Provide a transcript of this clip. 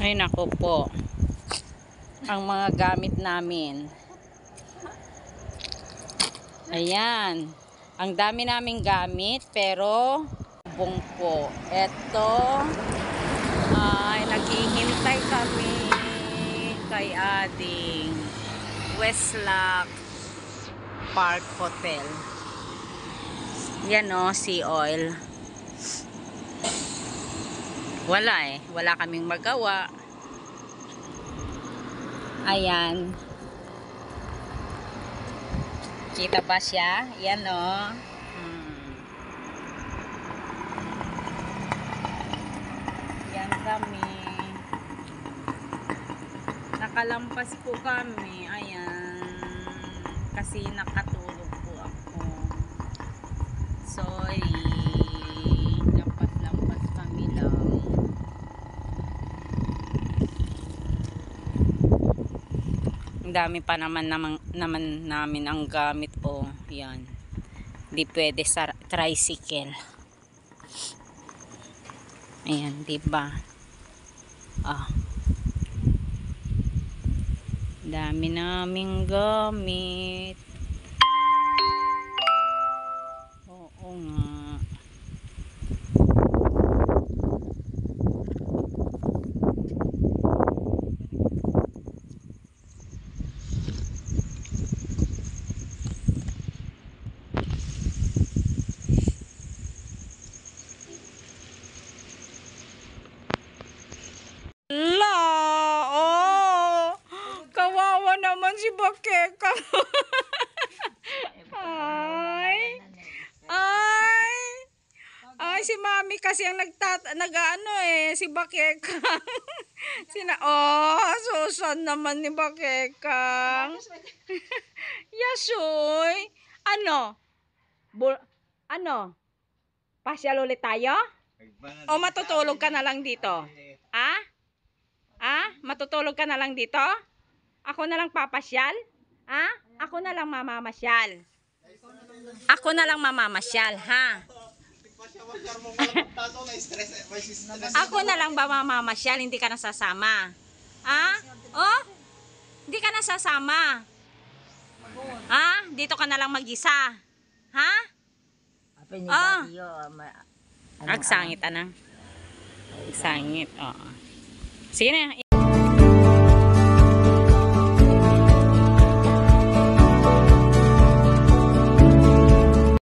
Ay nako po. Ang mga gamit namin. Ayan. Ang dami naming gamit pero bong po. Eto ay naghihintay kami kay ading Westlock Park Hotel. Yan o, sea oil. Wala wala kaming magawa. Ayan. Kita ba siya? Yan o. Yan kami. Nakalampas po kami. Ayan. Kasi nakatulog po ako. Sorry. Lampas-lampas kami lang. Ang dami pa naman namin ang gamit. Oh, yan. Hindi pwede sa tricycle. Ayan, diba? Ah. Dami naming gamit. Oo nga. Kawawa naman si Bakeka. Ay, si Mami kasi ang si Bakeka. Susan naman ni Bakeka. Yasoy. Ano? Pasyal ulit tayo? O matutulog ka na lang dito? Matutulog ka na lang dito? Ako na lang papasyal? Ako na lang mamamasyal. Ako na lang mamamasyal, ha? Ako na lang ba mamamasyal, hindi ka nasasama? Oh? Hindi ka nasasama? Dito ka na lang mag-isa? Agsangit, Sangit, oo. Sige na.